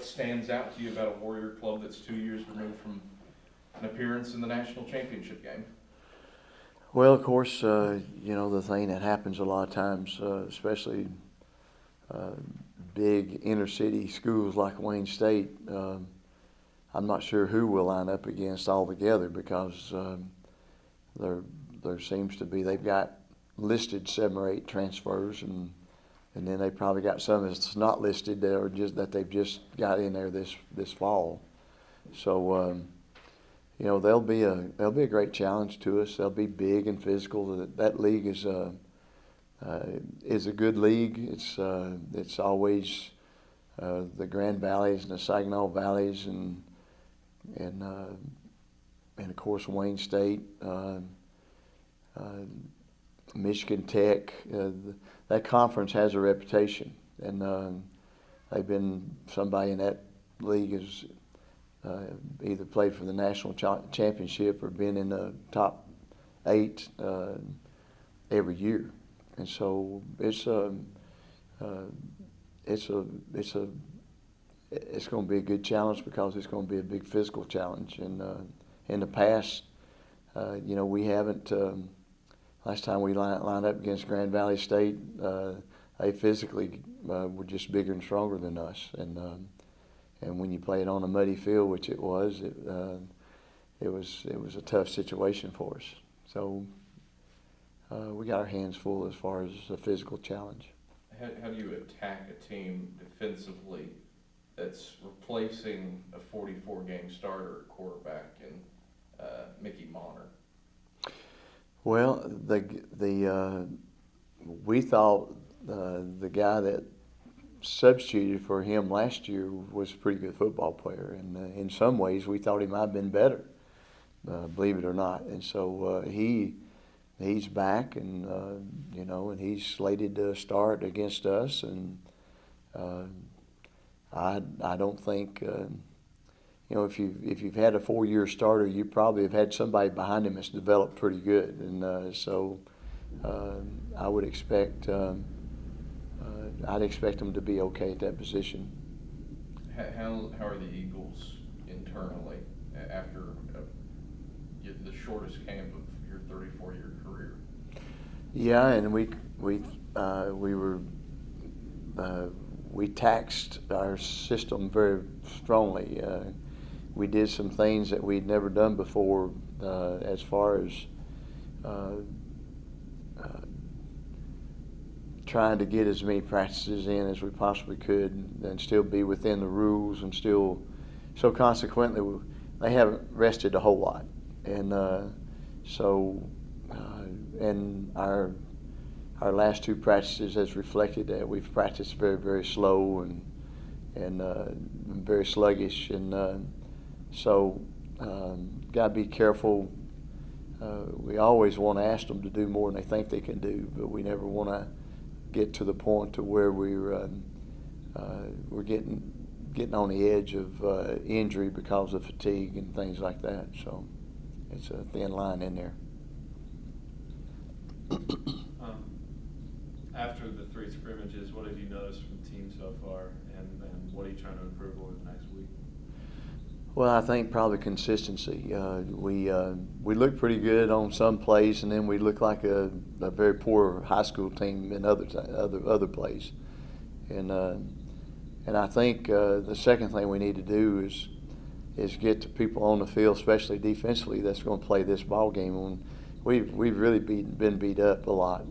what stands out to you about a Warrior club that's 2 years removed from an appearance in the national championship game? Well, of course, the thing that happens a lot of times, especially big inner city schools like Wayne State, I'm not sure who we'll line up against altogether because there seems to be, they've got listed 7 or 8 transfers, and then they probably got some that's not listed that they've just got in there this fall. So they'll be a great challenge to us. They'll be big and physical. That league is a good league. It's always the Grand Valleys and the Saginaw Valleys and of course Wayne State, Michigan Tech. That conference has a reputation, and they've been somebody in that league has either played for the national championship or been in the top 8 every year, and so it's going to be a good challenge because it's going to be a big physical challenge. And in the past, we haven't. Last time we lined up against Grand Valley State, they physically were just bigger and stronger than us. And when you play it on a muddy field, which it was a tough situation for us. So we got our hands full as far as a physical challenge. How do you attack a team defensively that's replacing a 44-game starter quarterback in Mickey Monner? Well, we thought the guy that substituted for him last year was a pretty good football player, and in some ways we thought he might have been better, believe it or not. And so he's back, and and he's slated to start against us. And I don't think if you've had a 4-year starter, you probably have had somebody behind him that's developed pretty good, and so I would expect. I'd expect them to be okay at that position. How are the Eagles internally after the shortest camp of your 34-year career? Yeah, and we taxed our system very strongly. We did some things that we'd never done before, as far as trying to get as many practices in as we possibly could and still be within the rules, and still, so consequently they haven't rested a whole lot, and and our last 2 practices has reflected that. We've practiced very, very slow and very sluggish, and so got to be careful. We always want to ask them to do more than they think they can do, but we never want to get to the point to where we're getting on the edge of injury because of fatigue and things like that. So it's a thin line in there. After the 3 scrimmages, what have you noticed from the team so far, and what are you trying to improve over the next week? Well, I think probably consistency. We look pretty good on some plays, and then we look like a very poor high school team in other plays. And I think the second thing we need to do is get the people on the field, especially defensively, that's going to play this ball game. When we've really been beat up a lot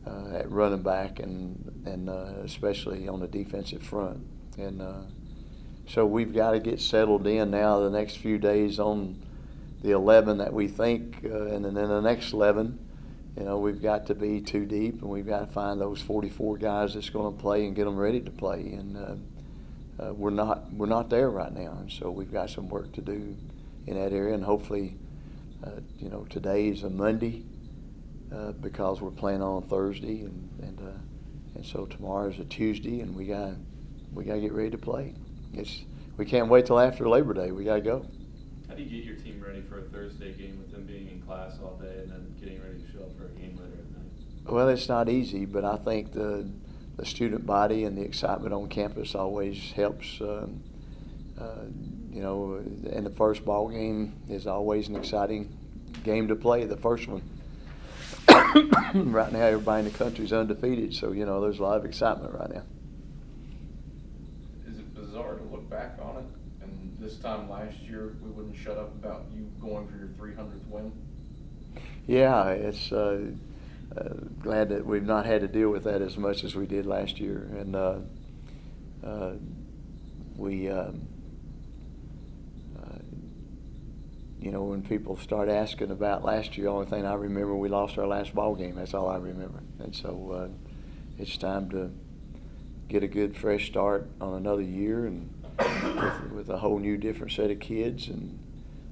at running back and especially on the defensive front. And so we've got to get settled in now the next few days on the 11 that we think, and then the next 11, we've got to be too deep, and we've got to find those 44 guys that's going to play and get them ready to play. And we're not there right now, and so we've got some work to do in that area. And hopefully, today is a Monday because we're playing on Thursday, and so tomorrow is a Tuesday, and we got to get ready to play. We can't wait till after Labor Day. We got to go. How do you get your team ready for a Thursday game with them being in class all day and then getting ready to show up for a game later at night? Well, it's not easy, but I think the the student body and the excitement on campus always helps. You know, and the first ball game is always an exciting game to play, the first one. Right now, everybody in the country is undefeated, so, you know, there's a lot of excitement right now. Is it bizarre to look back on it? And this time last year, we wouldn't shut up about you going for your 300th win? Yeah, it's glad that we've not had to deal with that as much as we did last year. And you know, when people start asking about last year, the only thing I remember, we lost our last ball game. That's all I remember. And so it's time to get a good fresh start on another year, and with a whole new different set of kids. And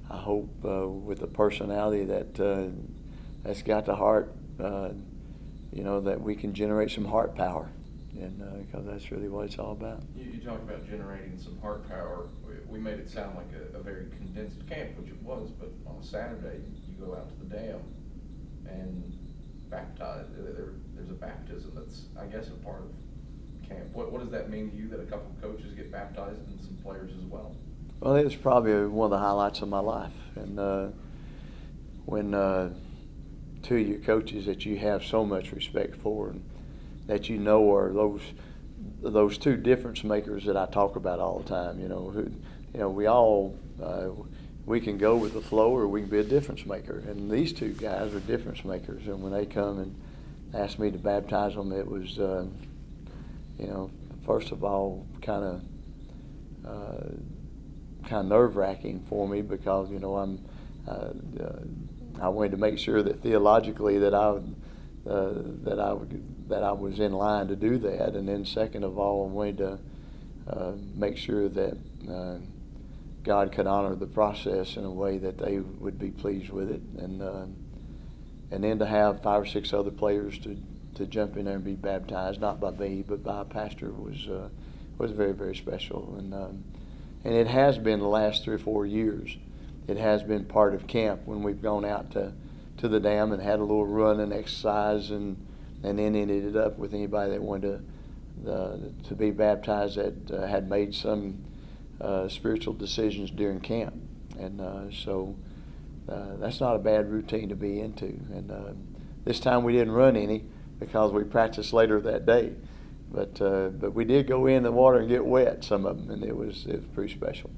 I hope with a personality that's got the heart, you know, that we can generate some heart power, and because that's really what it's all about. You talk about generating some heart power. We made it sound like a very condensed camp, which it was, but on a Saturday, you go out to the dam and baptize. There's a baptism that's, I guess, a part of camp. What does that mean to you, that a couple of coaches get baptized and some players as well? Well, it was probably one of the highlights of my life. And when two of your coaches that you have so much respect for and that you know are those two difference makers that I talk about all the time, you know, we all we can go with the flow or we can be a difference maker. And these two guys are difference makers. And when they come and asked me to baptize them, it was, you know, first of all, kind of nerve-wracking for me, because, you know, I wanted to make sure that theologically that I was in line to do that, and then second of all, I wanted to make sure that God could honor the process in a way that they would be pleased with it, and then to have 5 or 6 other players to jump in there and be baptized, not by me but by a pastor, was very, very special. And it has been the last 3 or 4 years. It has been part of camp when we've gone out to the dam and had a little run and exercise, and then ended up with anybody that wanted to be baptized that had made some spiritual decisions during camp. And so that's not a bad routine to be into. And this time we didn't run any because we practiced later that day. But we did go in the water and get wet, some of them, and it was pretty special.